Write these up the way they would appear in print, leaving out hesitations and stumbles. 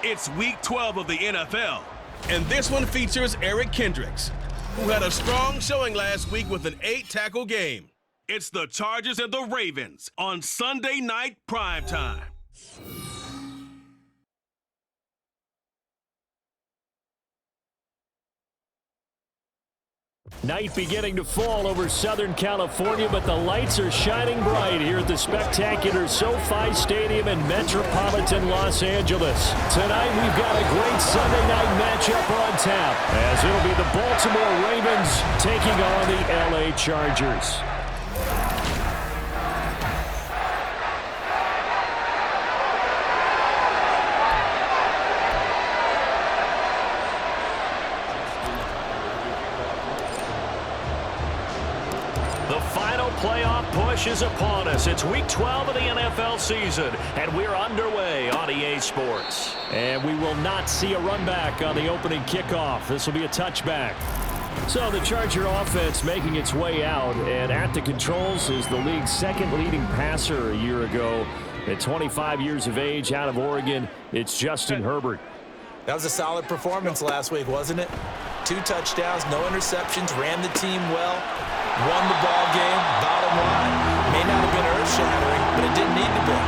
It's Week 12 of the NFL, and this one features Eric Kendricks, who had a strong showing last week with an 8-tackle game. It's the Chargers and the Ravens on Sunday Night Primetime. Night beginning to fall over Southern California, but the lights are shining bright here at the spectacular SoFi Stadium in metropolitan Los Angeles. Tonight we've got a great Sunday night matchup on tap, as it'll be the Baltimore Ravens taking on the LA Chargers. Playoff push is upon us. It's Week 12 of the NFL season, and we're underway on EA Sports. And we will not see a run back on the opening kickoff. This will be a touchback. So the Charger offense making its way out, and at the controls is the league's second leading passer a year ago. At 25 years of age, out of Oregon, it's Justin Herbert. That was a solid performance last week, wasn't it? 2 touchdowns, no interceptions, ran the team well, won the ball game. Bottom line, may not have been earth-shattering, but it didn't need to be.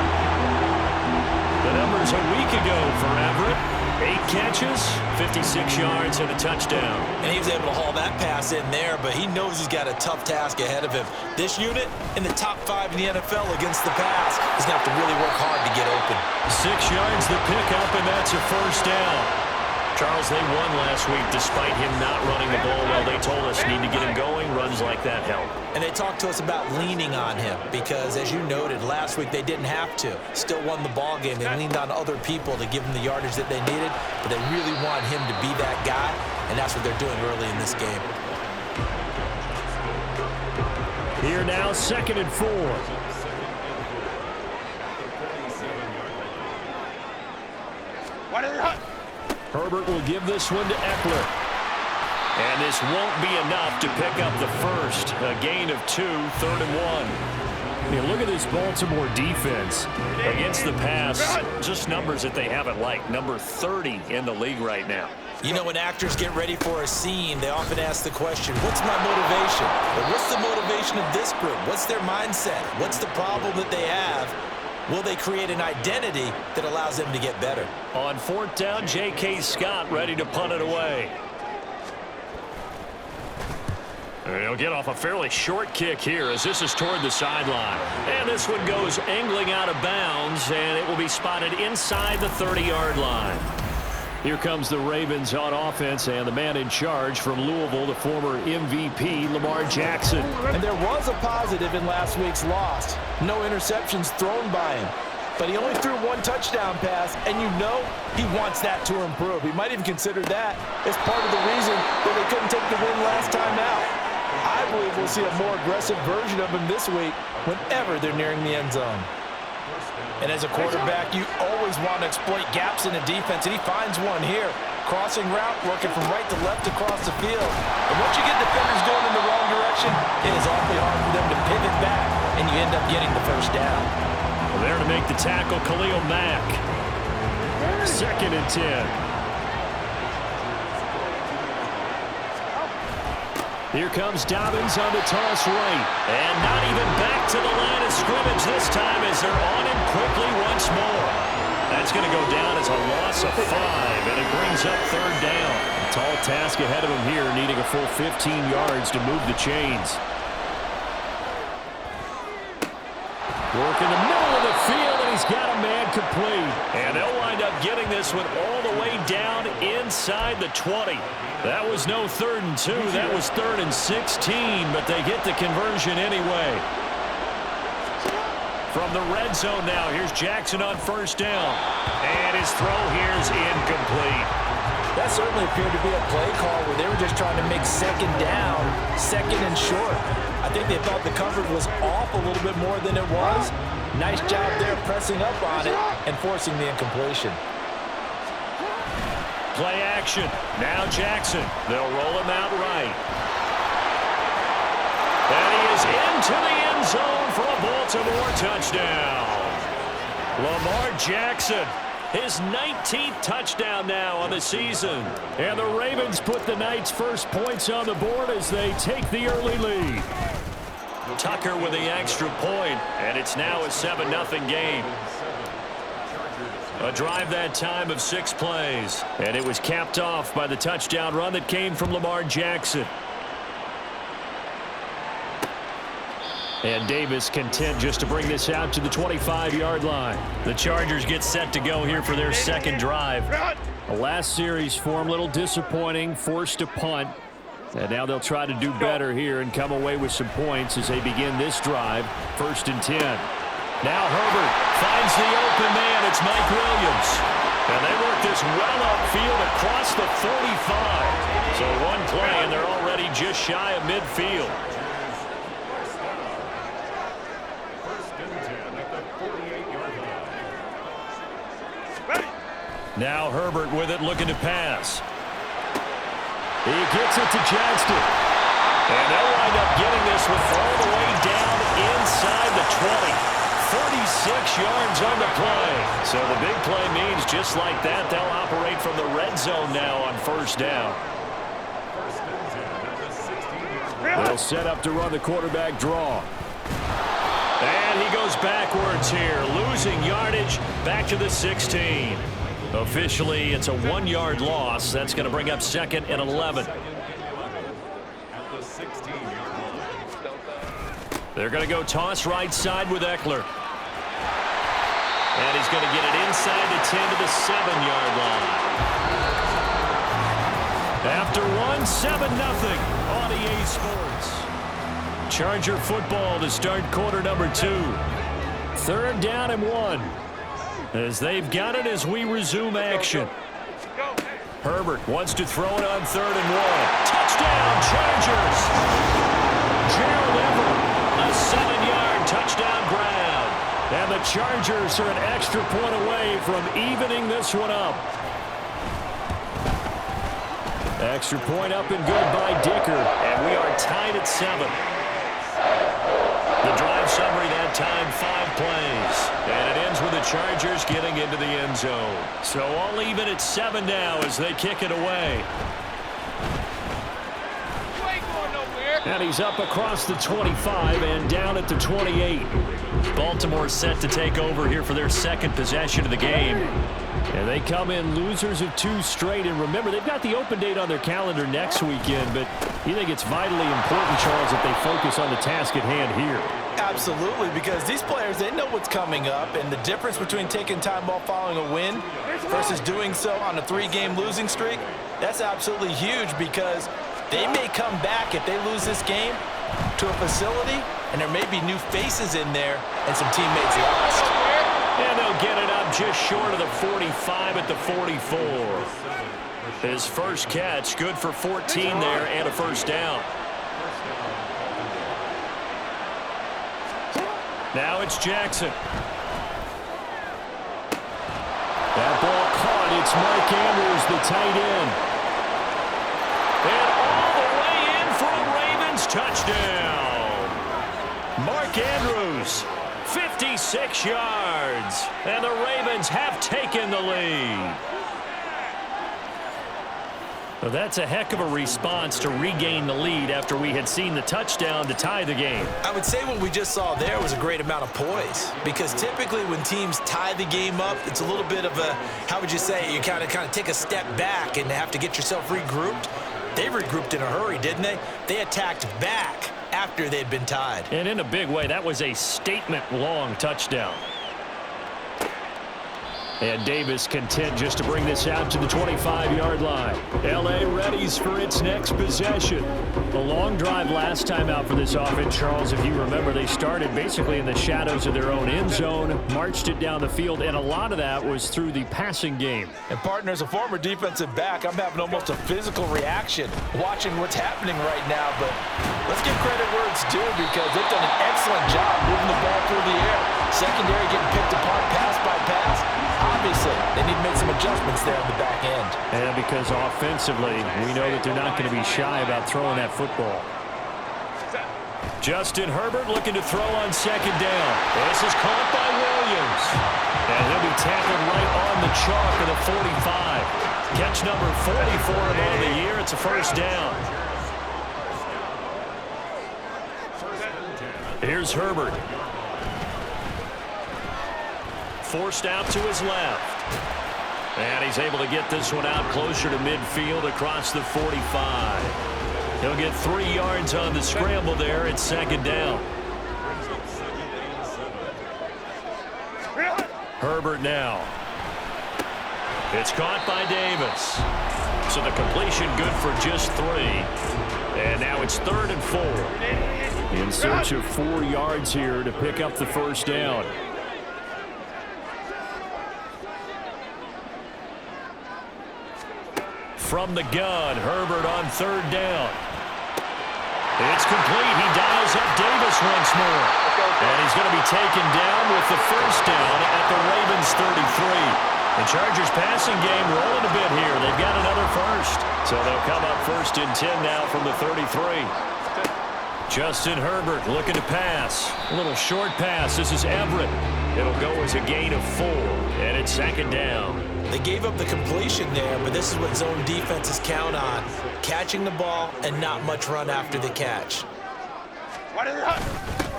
The numbers a week ago for Everett: 8 catches, 56 yards, and a touchdown. And he was able to haul that pass in there, but he knows he's got a tough task ahead of him. This unit in the top 5 in the NFL against the pass. He's going to have to really work hard to get open. 6 yards the pickup, and that's a first down. Charles, they won last week despite him not running the ball well. They told us need to get him going. Runs like that help. And they talked to us about leaning on him because, as you noted, last week they didn't have to. Still won the ball game. They leaned on other people to give them the yardage that they needed, but they really want him to be that guy, and that's what they're doing early in this game. Here now, 2nd and 4. Herbert will give this one to Eckler. And this won't be enough to pick up the first. A gain of 2, 3rd and 1. Look at this Baltimore defense against the pass. Just numbers that they haven't liked. Number 30 in the league right now. You know, when actors get ready for a scene, they often ask the question, what's my motivation? Or what's the motivation of this group? What's their mindset? What's the problem that they have? Will they create an identity that allows them to get better? On 4th down, J.K. Scott ready to punt it away. And he'll get off a fairly short kick here as this is toward the sideline. And this one goes angling out of bounds, and it will be spotted inside the 30-yard line. Here comes the Ravens on offense, and the man in charge from Louisville, the former MVP, Lamar Jackson. And there was a positive in last week's loss. No interceptions thrown by him. But he only threw 1 touchdown pass, and you know he wants that to improve. He might even consider that as part of the reason that they couldn't take the win last time out. I believe we'll see a more aggressive version of him this week whenever they're nearing the end zone. And as a quarterback, you always want to exploit gaps in the defense, and he finds one here. Crossing route, working from right to left across the field. And once you get defenders going in the wrong direction, it is awfully hard for them to pivot back, and you end up getting the first down. Well, there to make the tackle, Khalil Mack. 2nd and 10. Here comes Dobbins on the toss right. And not even back to the line of scrimmage this time as they're on him quickly once more. That's going to go down as a loss of 5, and it brings up 3rd down. A tall task ahead of him here, needing a full 15 yards to move the chains. Work in the middle of the field, and he's got a man complete. And they'll wind up getting this one all the way down inside the 20. That was no 3rd and 2. That was 3rd and 16, but they get the conversion anyway. From the red zone now, here's Jackson on 1st down. And his throw here is incomplete. That certainly appeared to be a play call where they were just trying to make 2nd down, 2nd and short. I think they thought the coverage was off a little bit more than it was. Nice job there pressing up on it and forcing the incompletion. Play action. Now Jackson. They'll roll him out right. And he is into the end zone for a Baltimore touchdown. Lamar Jackson his 19th touchdown now on the season. And the Ravens put the Knights' first points on the board as they take the early lead. Tucker with the extra point, and it's now a 7-0 game. A drive that time of 6 plays, and it was capped off by the touchdown run that came from Lamar Jackson. And Davis content just to bring this out to the 25-yard line. The Chargers get set to go here for their second drive. The last series for them, a little disappointing, forced to punt. And now they'll try to do better here and come away with some points as they begin this drive. 1st and 10. Now Herbert finds the open man. It's Mike Williams. And they work this well upfield across the 45. So one play, and they're already just shy of midfield. Now Herbert with it, looking to pass. He gets it to Johnston. And they'll wind up getting this one all the way down inside the 20. 36 yards on the play. So the big play means just like that, they'll operate from the red zone now on 1st down. They'll set up to run the quarterback draw. And he goes backwards here, losing yardage back to the 16. Officially, it's a 1-yard loss. That's going to bring up 2nd and 11. They're going to go toss right side with Eckler. And he's going to get it inside the 10 to the 7-yard line. After one, 7-0 on EA Sports. Charger football to start quarter number 2. 3rd down and 1. As they've got it as we resume action. Herbert wants to throw it on 3rd and 1. Touchdown, Chargers! Gerald Everett, a 7-yard touchdown grab. And the Chargers are an extra point away from evening this one up. Extra point up and good by Dicker. And we are tied at 7. The drive summary that time, 5 plays. And it ends with the Chargers getting into the end zone. So all even at 7 now as they kick it away. And he's up across the 25 and down at the 28. Baltimore set to take over here for their 2nd possession of the game. And they come in losers of 2 straight. And remember, they've got the open date on their calendar next weekend. But you think it's vitally important, Charles, that they focus on the task at hand here? Absolutely, because these players, they know what's coming up. And the difference between taking time off following a win versus doing so on a 3-game losing streak, that's absolutely huge because they may come back if they lose this game to a facility, and there may be new faces in there and some teammates lost. And they'll get it up just short of the 45 at the 44. His first catch, good for 14 there and a 1st down. Now it's Jackson. That ball caught. It's Mark Andrews, the tight end. And all the way in for a Ravens touchdown. Mark Andrews, 56 yards. And the Ravens have taken the lead. Well, that's a heck of a response to regain the lead after we had seen the touchdown to tie the game. I would say what we just saw there was a great amount of poise, because typically when teams tie the game up, it's a little bit of a, how would you say, you kind of take a step back and have to get yourself regrouped. They regrouped in a hurry, didn't they? They attacked back after they'd been tied. And in a big way, that was a statement-long touchdown. And Davis content just to bring this out to the 25-yard line. L.A. readies for its next possession. A long drive last time out for this offense, Charles. If you remember, they started basically in the shadows of their own end zone, marched it down the field, and a lot of that was through the passing game. And, partner, as a former defensive back, I'm having almost a physical reaction watching what's happening right now. But let's give credit where it's due, because they've done an excellent job moving the ball through the air. Secondary getting picked apart pass by pass. Obviously, they need to make some adjustments there on the back end. And because offensively, we know that they're not going to be shy about throwing that football. Justin Herbert looking to throw on second down. This is caught by Williams. And he'll be tackled right on the chalk of the 45. Catch number 44 on the year. It's a first down. Here's Herbert. Forced out to his left. And he's able to get this one out closer to midfield across the 45. He'll get 3 yards on the scramble there. It's second down. Herbert now. It's caught by Davis. So the completion good for just 3. And now it's 3rd and 4. In search of 4 yards here to pick up the first down. From the gun, Herbert on 3rd down. It's complete. He dials up Davis once more. And he's going to be taken down with the first down at the Ravens 33. The Chargers passing game rolling a bit here. They've got another first. So they'll come up 1st and 10 now from the 33. Justin Herbert looking to pass. A little short pass. This is Everett. It'll go as a gain of 4. And it's 2nd down. They gave up the completion there, but this is what zone defenses count on. Catching the ball and not much run after the catch.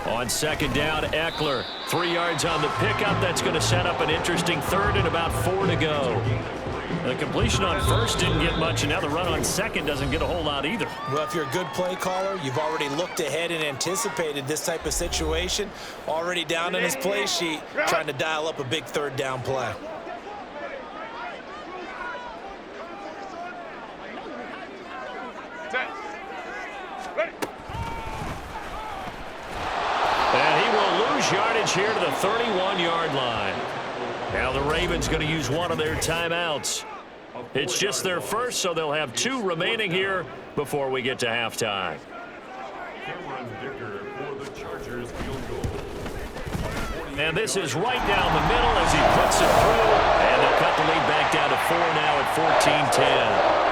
On 2nd down, Eckler. 3 yards on the pickup. That's going to set up an interesting 3rd and about 4 to go. The completion on 1st didn't get much, and now the run on 2nd doesn't get a whole lot either. Well, if you're a good play caller, you've already looked ahead and anticipated this type of situation. Already down on his play sheet, trying to dial up a big 3rd down play. And he will lose yardage here to the 31-yard line. Now the Ravens going to use one of their timeouts. It's just their first, so they'll have 2 remaining here before we get to halftime. And this is right down the middle as he puts it through. And they'll cut the lead back down to 4 now at 14-10.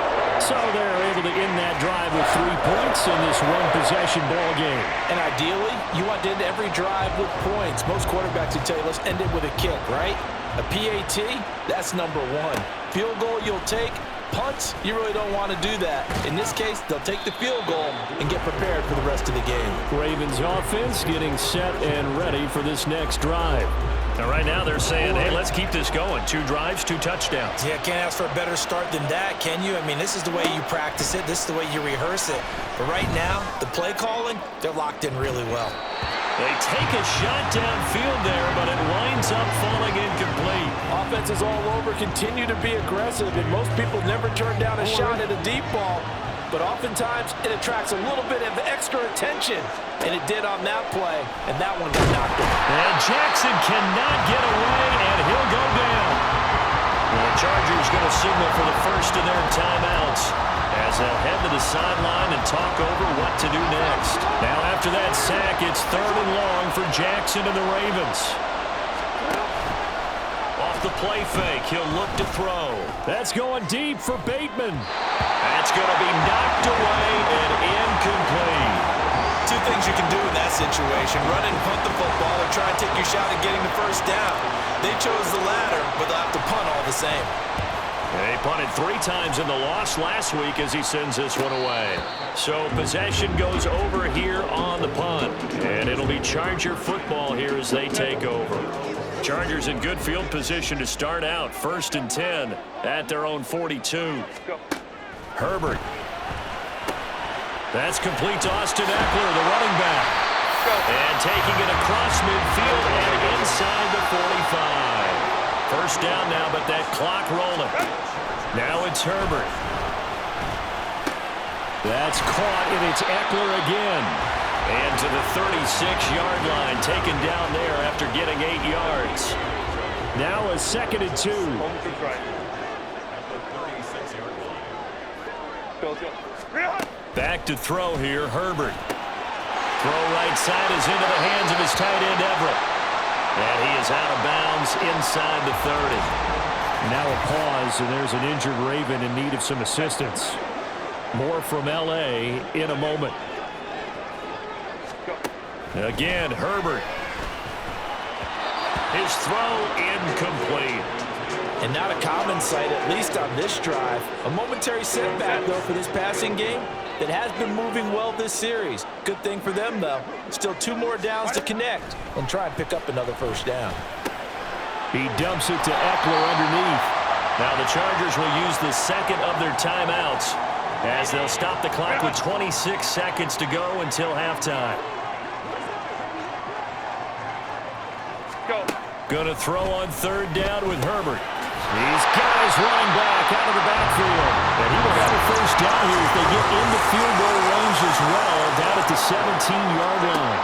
So they're able to end that drive with 3 points in this one-possession ball game. And ideally, you want to end every drive with points. Most quarterbacks would tell you, let's end it with a kick, right? A PAT, that's number 1. Field goal you'll take. Punts, you really don't want to do that. In this case, they'll take the field goal and get prepared for the rest of the game. Ravens offense getting set and ready for this next drive. Now, right now they're saying, hey, let's keep this going. 2 drives, 2 touchdowns. Yeah, can't ask for a better start than that, can you? I mean, this is the way you practice it. This is the way you rehearse it. But right now, the play calling, they're locked in really well. They take a shot downfield there, but it winds up falling incomplete. Offenses all over continue to be aggressive, and most people never turn down a shot at a deep ball. But oftentimes, it attracts a little bit of extra attention. And it did on that play, and that one got knocked away. And Jackson cannot get away, and he'll go down. The Chargers going to signal for the first of their timeouts as they'll head to the sideline and talk over what to do next. Now after that sack, it's 3rd and long for Jackson and the Ravens. Off the play fake, he'll look to throw. That's going deep for Bateman. That's going to be knocked away and incomplete. 2 things you can do in that situation: run and punt the football, or try and take your shot at getting the first down. They chose the latter, but they'll have to punt all the same. They punted 3 times in the loss last week as he sends this one away. So possession goes over here on the punt, and it'll be Charger football here as they take over. Chargers in good field position to start out. 1st and 10 at their own 42. Herbert. That's complete to Austin Eckler, the running back. And taking it across midfield and inside the 45. First down now, but that clock rolling. Now it's Herbert. That's caught, and it's Eckler again. And to the 36-yard line, taken down there after getting 8 yards. Now a 2nd and 2. Back to throw here, Herbert. Throw right side is into the hands of his tight end, Everett. And he is out of bounds inside the 30. Now a pause, and there's an injured Raven in need of some assistance. More from L.A. in a moment. Again, Herbert. His throw incomplete. And not a common sight, at least on this drive. A momentary setback, though, for this passing game that has been moving well this series. Good thing for them, though. Still 2 more downs to connect and try and pick up another first down. He dumps it to Eckler underneath. Now the Chargers will use the second of their timeouts as they'll stop the clock with 26 seconds to go until halftime. Gonna throw on third down with Herbert. These guys running back out of the backfield. And he will have a first down here if they get into field goal range as well, down at the 17-yard line.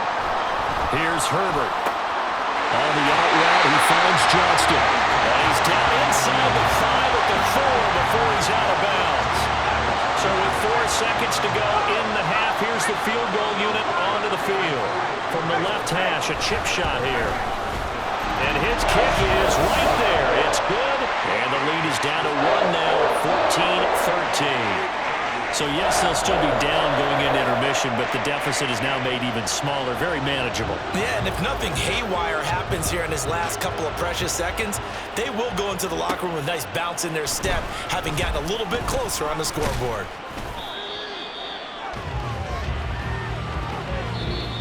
Here's Herbert. On the out route, he finds Johnston. And he's down inside the 5 at the 4 before he's out of bounds. So with 4 seconds to go in the half, here's the field goal unit onto the field. From the left hash, a chip shot here. And his kick is right there. It's good. And the lead is down to 1 now, 14-13. So, yes, they'll still be down going into intermission, but the deficit is now made even smaller, very manageable. Yeah, and if nothing haywire happens here in his last couple of precious seconds, they will go into the locker room with a nice bounce in their step, having gotten a little bit closer on the scoreboard.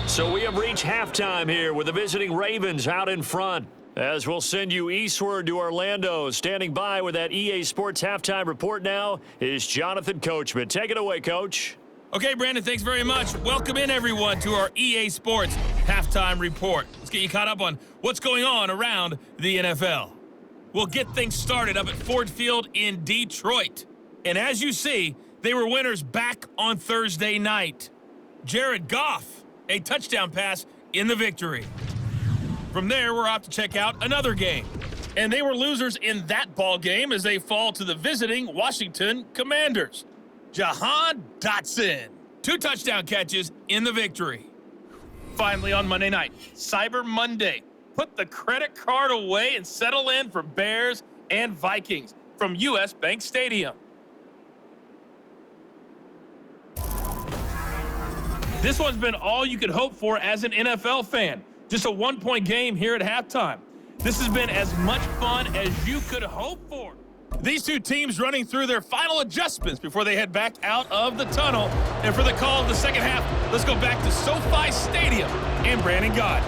So we have reached halftime here with the visiting Ravens out in front. As we'll send you eastward to Orlando. Standing by with that EA Sports halftime report now is Jonathan Coachman. Take it away, Coach. Okay, Brandon, thanks very much. Welcome in, everyone, to our EA Sports halftime report. Let's get you caught up on what's going on around the NFL. We'll get things started up at Ford Field in Detroit. And as you see, they were winners back on Thursday night. Jared Goff, a touchdown pass in the victory. From there, we're off to check out another game. And they were losers in that ball game as they fall to the visiting Washington Commanders. Jahan Dotson, 2 touchdown catches in the victory. Finally on Monday night, Cyber Monday. Put the credit card away and settle in for Bears and Vikings from U.S. Bank Stadium. This one's been all you could hope for as an NFL fan. Just a 1-point game here at halftime. This has been as much fun as you could hope for. These two teams running through their final adjustments before they head back out of the tunnel. And for the call of the second half, let's go back to SoFi Stadium and Brandon Gaudin.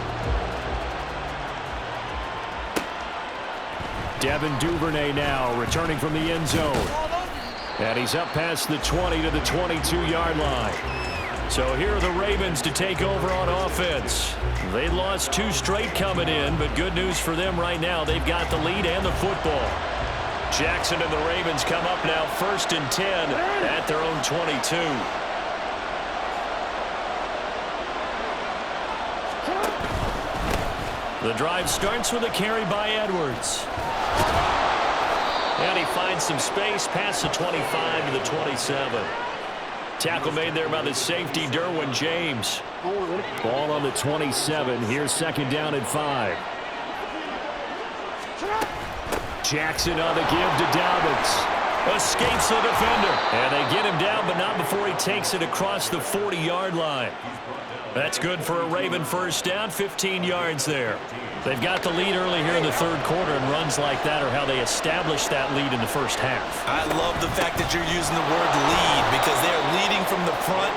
Devin Duvernay now returning from the end zone. And he's up past the 20 to the 22-yard line. So here are the Ravens to take over on offense. They lost 2 straight coming in, but good news for them right now. They've got the lead and the football. Jackson and the Ravens come up now 1st and 10 at their own 22. The drive starts with a carry by Edwards. And he finds some space past the 25 to the 27. Tackle made there by the safety, Derwin James. Ball on the 27. Here's 2nd down and 5. Jackson on the give to Dobbins. Escapes the defender. And they get him down, but not before he takes it across the 40-yard line. That's good for a Raven first down, 15 yards there. They've got the lead early here in the 3rd quarter, and runs like that are how they establish that lead in the first half. I love the fact that you're using the word lead because they're leading from the front,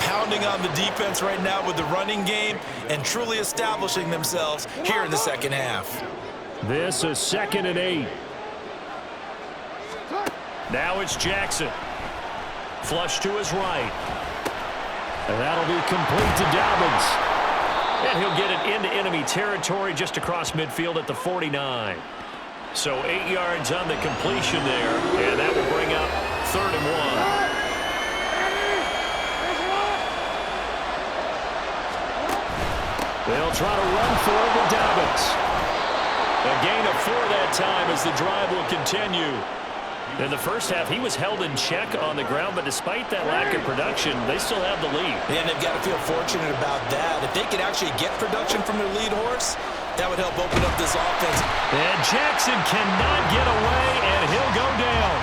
pounding on the defense right now with the running game, and truly establishing themselves here in the second half. This is 2nd and 8. Now it's Jackson. Flush to his right. And that'll be complete to Dobbins. And he'll get it into enemy territory just across midfield at the 49. So 8 yards on the completion there. And that will bring up 3rd and 1. They'll try to run for it with Dobbins. A gain of 4 that time as the drive will continue. In the first half, he was held in check on the ground, but despite that lack of production, they still have the lead. And they've got to feel fortunate about that. If they could actually get production from their lead horse, that would help open up this offense. And Jackson cannot get away, and he'll go down.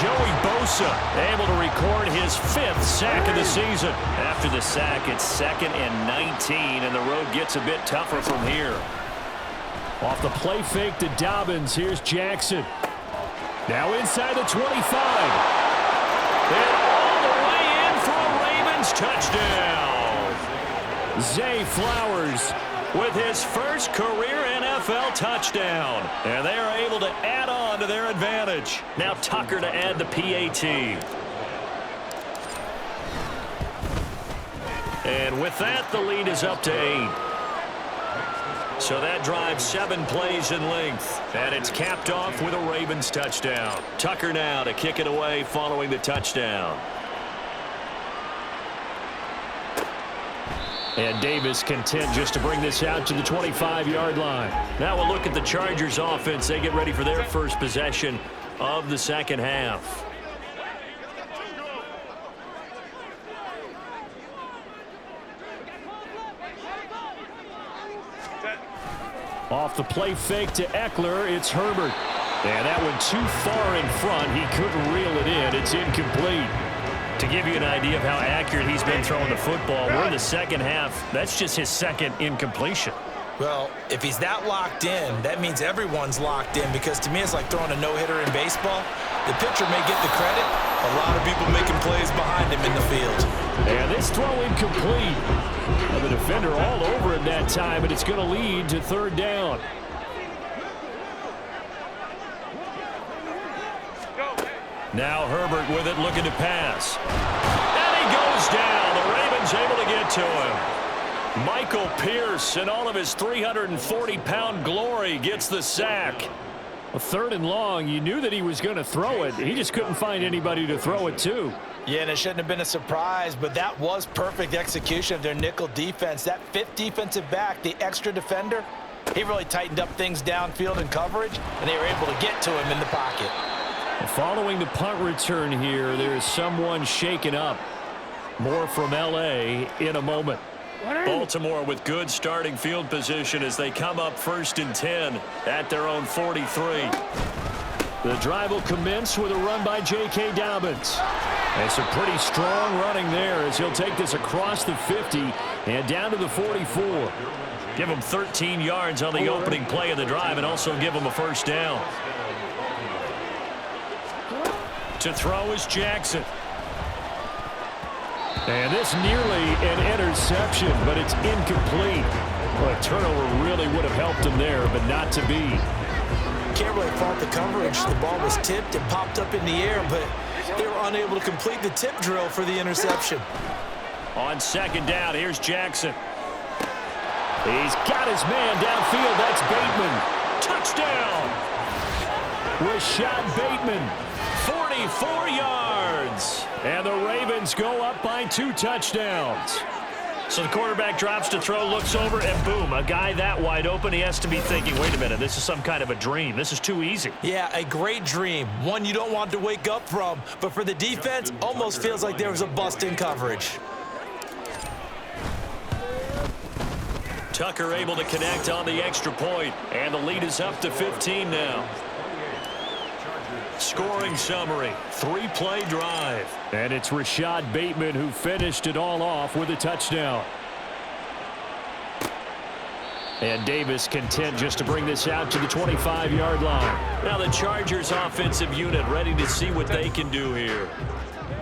Joey Bosa able to record his 5th sack of the season. After the sack, it's 2nd and 19, and the road gets a bit tougher from here. Off the play fake to Dobbins, here's Jackson. Now inside the 25. And all the way in for a Ravens touchdown. Zay Flowers with his first career NFL touchdown. And they are able to add on to their advantage. Now Tucker to add the PAT. And with that, the lead is up to 8. So that drives 7 plays in length. And it's capped off with a Ravens touchdown. Tucker now to kick it away following the touchdown. And Davis content just to bring this out to the 25-yard line. Now we'll look at the Chargers offense. They get ready for their first possession of the second half. Off the play fake to Eckler, it's Herbert. And that one too far in front. He couldn't reel it in. It's incomplete. To give you an idea of how accurate he's been throwing the football, we're in the second half. That's just his 2nd incompletion. Well, if he's that locked in, that means everyone's locked in, because to me it's like throwing a no-hitter in baseball. The pitcher may get the credit. A lot of people making plays behind him in the field. And this throw incomplete. And the defender all over it that time, and it's going to lead to 3rd down. Now Herbert with it, looking to pass. And he goes down. The Ravens able to get to him. Michael Pierce, in all of his 340-pound glory, gets the sack. A 3rd and long. You knew that he was going to throw it. He just couldn't find anybody to throw it to. Yeah, and it shouldn't have been a surprise, but that was perfect execution of their nickel defense. That 5th defensive back, the extra defender, he really tightened up things downfield in coverage, and they were able to get to him in the pocket. Following the punt return here, there is someone shaken up. More from L.A. in a moment. Baltimore with good starting field position as they come up 1st and 10 at their own 43. The drive will commence with a run by J.K. Dobbins. And some pretty strong running there as he'll take this across the 50 and down to the 44. Give him 13 yards on the opening play of the drive and also give him a 1st down. To throw is Jackson. And this nearly an interception, but it's incomplete. Well, a turnover really would have helped him there, but not to be. Can't really fault the coverage. The ball was tipped and popped up in the air, but they were unable to complete the tip drill for the interception. On 2nd down, here's Jackson. He's got his man downfield. That's Bateman. Touchdown! Rashad Bateman, 44 yards. And the Ravens go up by 2 touchdowns. So the quarterback drops to throw, looks over, and boom, a guy that wide open, he has to be thinking, wait a minute, this is some kind of a dream. This is too easy. Yeah, a great dream. One you don't want to wake up from. But for the defense, almost feels like there was a bust in coverage. Tucker able to connect on the extra point, and the lead is up to 15 now. Scoring summary, 3-play drive. And it's Rashad Bateman who finished it all off with a touchdown. And Davis content just to bring this out to the 25-yard line. Now the Chargers offensive unit ready to see what they can do here.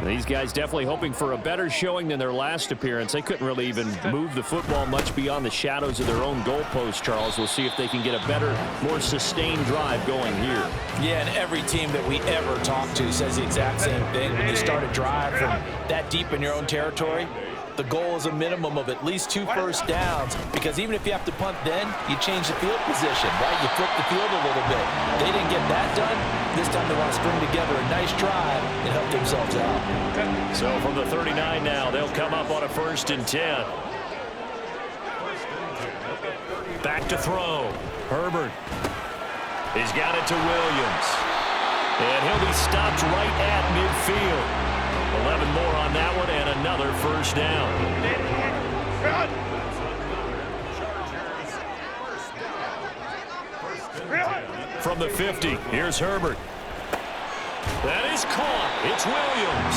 These guys definitely hoping for a better showing than their last appearance. They couldn't really even move the football much beyond the shadows of their own goalpost, Charles. We'll see if they can get a better, more sustained drive going here. Yeah, and every team that we ever talk to says the exact same thing. When you start a drive from that deep in your own territory, the goal is a minimum of at least 2 first downs, because even if you have to punt then, you change the field position, right? You flip the field a little bit. They didn't get that done. This time they want to string together a nice drive and help themselves out. So from the 39 now, they'll come up on a 1st and 10. Back to throw. Herbert. He's got it to Williams. And he'll be stopped right at midfield. 11 more on that one, and another 1st down. From the 50, here's Herbert. That is caught. It's Williams.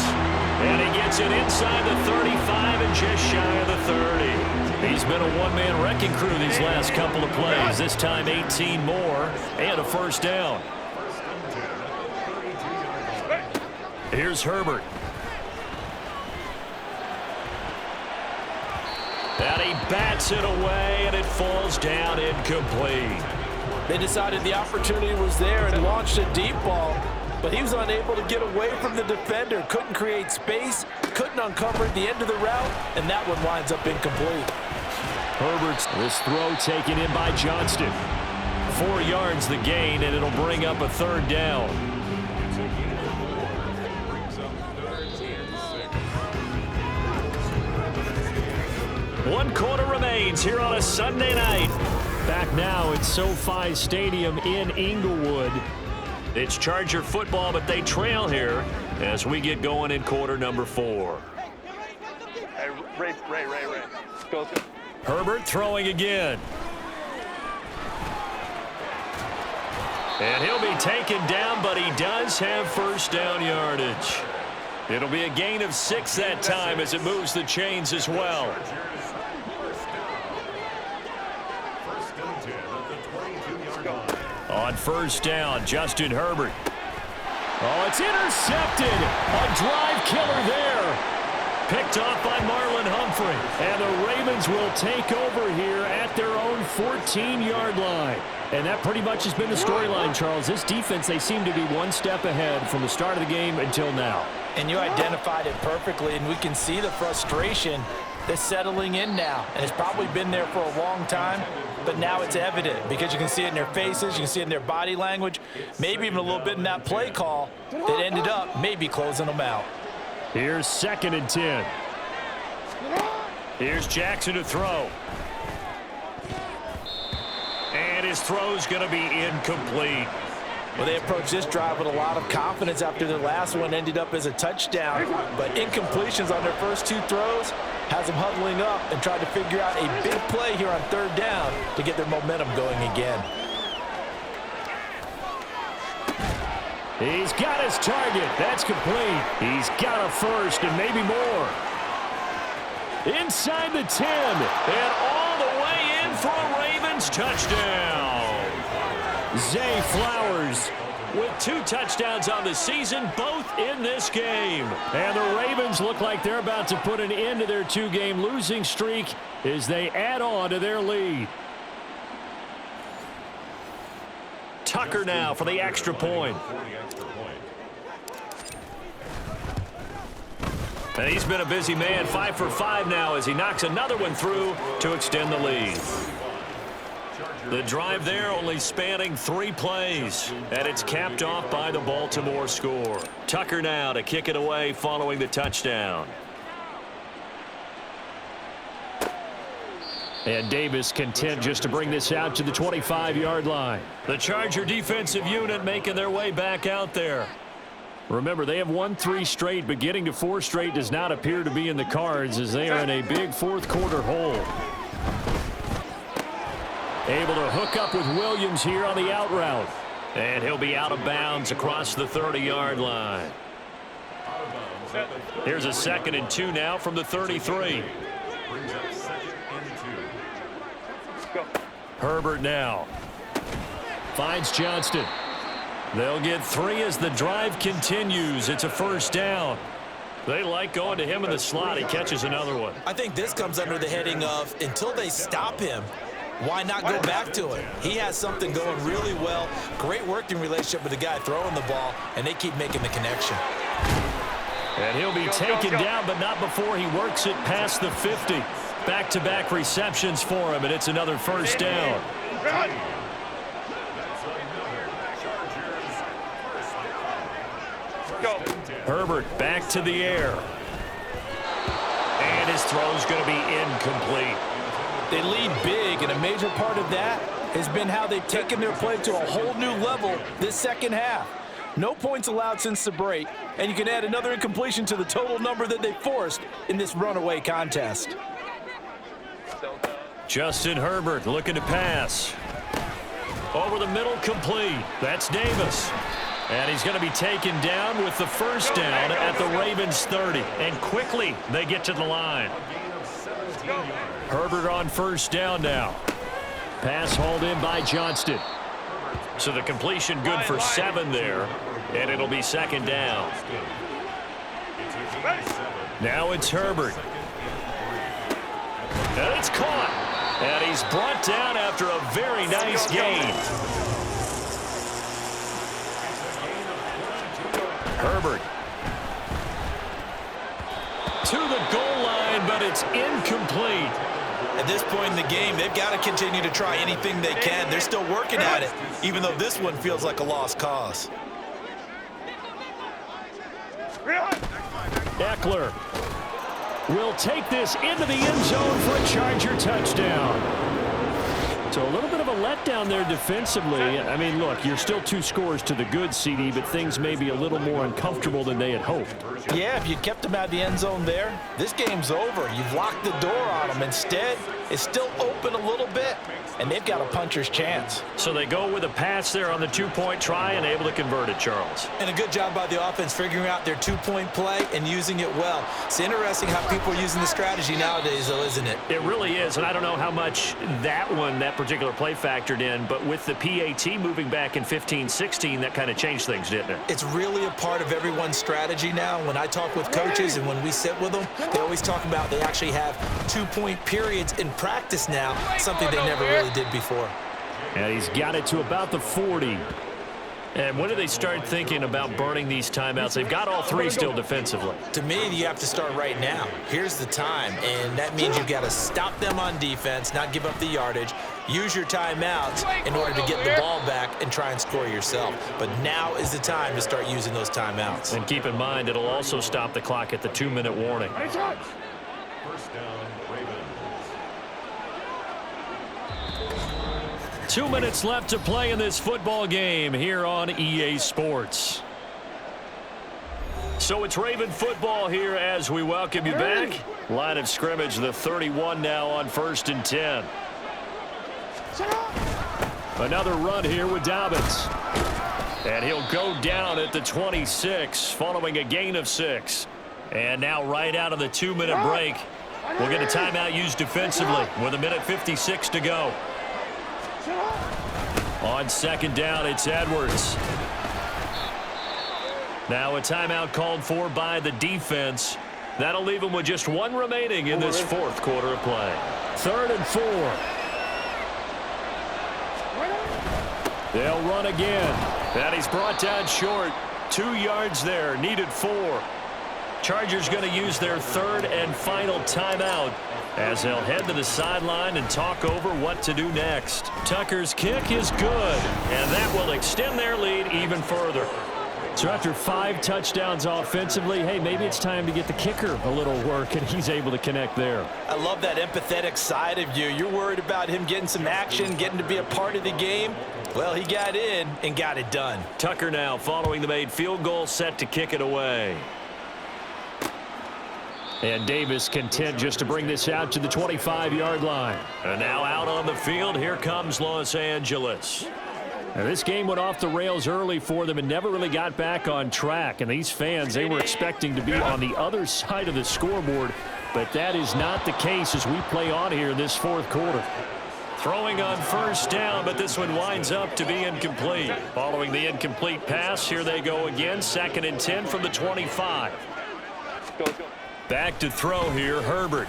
And he gets it inside the 35 and just shy of the 30. He's been a one-man wrecking crew these last couple of plays. This time 18 more and a first down. Here's Herbert. And he bats it away, and it falls down incomplete. They decided the opportunity was there and launched a deep ball, but he was unable to get away from the defender. Couldn't create space, couldn't uncover the end of the route, and that one winds up incomplete. Herbert's this throw taken in by Johnston. 4 yards the gain, and it'll bring up a third down. One quarter remains here on a Sunday night. Back now at SoFi Stadium in Inglewood. It's Charger football, but they trail here as we get going in quarter number 4. Hey, Ray. Go. Herbert throwing again. And he'll be taken down, but he does have first down yardage. It'll be a gain of 6 that time as it moves the chains as well. On first down, Justin Herbert. Oh, it's intercepted. A drive killer there. Picked off by Marlon Humphrey. And the Ravens will take over here at their own 14-yard line. And that pretty much has been the storyline, Charles. This defense, they seem to be one step ahead from the start of the game until now. And you identified it perfectly, and we can see the frustration that's settling in now. And it's probably been there for a long time, but now it's evident because you can see it in their faces, you can see it in their body language, maybe even a little bit in that play call that ended up maybe closing them out. Here's 2nd and 10. Here's Jackson to throw. And his throw's going to be incomplete. Well, they approached this drive with a lot of confidence after their last one ended up as a touchdown. But incompletions on their first 2 throws has them huddling up and trying to figure out a big play here on 3rd down to get their momentum going again. He's got his target. That's complete. He's got a first and maybe more. Inside the 10. And all the way in for a Ravens touchdown. Zay Flowers with 2 touchdowns on the season, both in this game. And the Ravens look like they're about to put an end to their 2-game losing streak as they add on to their lead. Tucker now for the extra point. And he's been a busy man, 5 for 5 now as he knocks another one through to extend the lead. The drive there only spanning 3 plays, and it's capped off by the Baltimore score. Tucker now to kick it away following the touchdown. And Davis content just to bring this out to the 25-yard line. The Charger defensive unit making their way back out there. Remember, they have won 3 straight, but getting to 4 straight does not appear to be in the cards as they are in a big 4th quarter hole. Able to hook up with Williams here on the out route. And he'll be out of bounds across the 30-yard line. Here's a 2nd and 2 now from the 33. Herbert now. Finds Johnston. They'll get 3 as the drive continues. It's a first down. They like going to him in the slot. He catches another one. I think this comes under the heading of until they stop him, why not go back to it? He has something going really well. Great working relationship with the guy throwing the ball, and they keep making the connection. And he'll be taken down, but not before he works it past the 50. Back-to-back receptions for him, and it's another first down. Herbert back to the air. And his throw's going to be incomplete. They lead big, and a major part of that has been how they've taken their play to a whole new level this second half. No points allowed since the break, and you can add another incompletion to the total number that they forced in this runaway contest. Justin Herbert looking to pass. Over the middle, complete. That's Davis. And he's going to be taken down with the first down at the Ravens 30. And quickly they get to the line. Herbert on first down now. Pass hauled in by Johnston. So the completion good for 7 there. And it'll be second down. Now it's Herbert. And it's caught. And he's brought down after a very nice gain. Herbert. To the goal line, but it's incomplete. At this point in the game, they've got to continue to try anything they can. They're still working at it, even though this one feels like a lost cause. Eckler will take this into the end zone for a Charger touchdown. So a little bit of a letdown there defensively. I mean, look, you're still 2 scores to the good, CD, but things may be a little more uncomfortable than they had hoped. Yeah, if you kept them out of the end zone there, this game's over. You've locked the door on them. Instead, it's still open a little bit, and they've got a puncher's chance. So they go with a pass there on the 2-point try and able to convert it, Charles. And a good job by the offense figuring out their 2-point play and using it well. It's interesting how people are using the strategy nowadays, though, isn't it? It really is, and I don't know how much that particular play factored in, but with the PAT moving back in 15-16, that kind of changed things, didn't it? It's really a part of everyone's strategy now. When I talk with coaches and when we sit with them, they always talk about they actually have 2-point periods in practice now, something they never really did before. And he's got it to about the 40. And when do they start thinking about burning these timeouts? They've got all 3 still defensively. To me, you have to start right now. Here's the time, and that means you've got to stop them on defense, not give up the yardage, use your timeouts in order to get the ball back and try and score yourself. But now is the time to start using those timeouts. And keep in mind, it'll also stop the clock at the 2-minute warning. First down, Ravens. 2 minutes left to play in this football game here on EA Sports. So it's Raven football here as we welcome you back. Line of scrimmage, the 31 now on 1st and 10. Another run here with Dobbins. And he'll go down at the 26 following a gain of 6. And now right out of the 2-minute break, we'll get a timeout used defensively with 1:56 to go. On second down, it's Edwards. Now a timeout called for by the defense. That'll leave them with just 1 remaining in this 4th quarter of play. 3rd and 4. They'll run again. And he's brought down short. 2 yards there, needed 4. Chargers going to use their 3rd and final timeout as they'll head to the sideline and talk over what to do next. Tucker's kick is good, and that will extend their lead even further. So after 5 touchdowns offensively, hey, maybe it's time to get the kicker a little work, and he's able to connect there. I love that empathetic side of you. You're worried about him getting some action, getting to be a part of the game. Well, he got in and got it done. Tucker now following the made field goal, set to kick it away. And Davis content just to bring this out to the 25-yard line. And now out on the field, here comes Los Angeles. Now, this game went off the rails early for them and never really got back on track. And these fans, they were expecting to be on the other side of the scoreboard. But that is not the case as we play on here in this 4th quarter. Throwing on first down, but this one winds up to be incomplete. Following the incomplete pass, here they go again. 2nd and 10 from the 25. Go. Back to throw here, Herbert.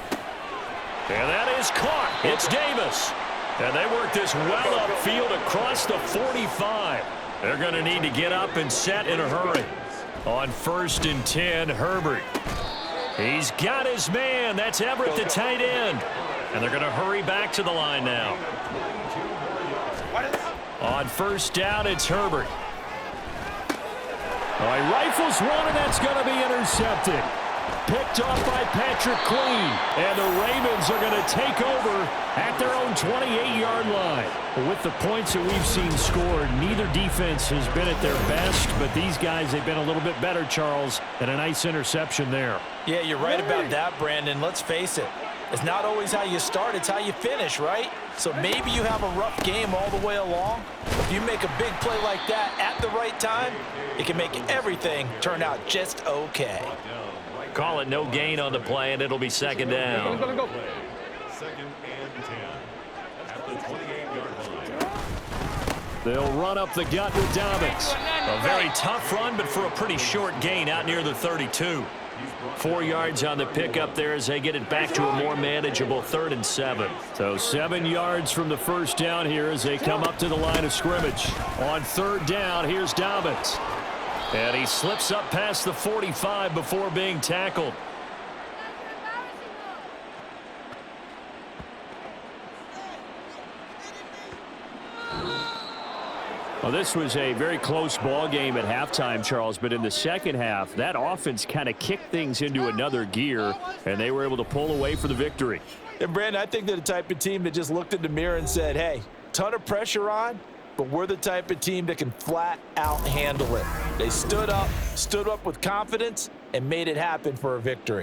And that is caught. It's Davis. And they work this well upfield across the 45. They're going to need to get up and set in a hurry. On 1st and 10, Herbert. He's got his man. That's Everett, the tight end. And they're going to hurry back to the line now. On 1st down, it's Herbert. All right, rifles one, and that's going to be intercepted. Picked off by Patrick Queen. And the Ravens are going to take over at their own 28-yard line. With the points that we've seen scored, neither defense has been at their best, but these guys, they've been a little bit better, Charles, and a nice interception there. Yeah, you're right about that, Brandon. Let's face it. It's not always how you start, it's how you finish, right? So maybe you have a rough game all the way along. If you make a big play like that at the right time, it can make everything turn out just okay. Call it no gain on the play, and it'll be second down. Second and 10 at the 28-yard line. They'll run up the gut with Dobbins. A very tough run, but for a pretty short gain out near the 32. 4 yards on the pickup there as they get it back to a more manageable 3rd and 7. So 7 yards from the first down here as they come up to the line of scrimmage. On 3rd down, here's Dobbins. And he slips up past the 45 before being tackled. Well, this was a very close ball game at halftime, Charles, but in the second half, that offense kind of kicked things into another gear, and they were able to pull away for the victory. And, Brandon, I think they're the type of team that just looked in the mirror and said, hey, ton of pressure on, but we're the type of team that can flat out handle it. They stood up with confidence, and made it happen for a victory.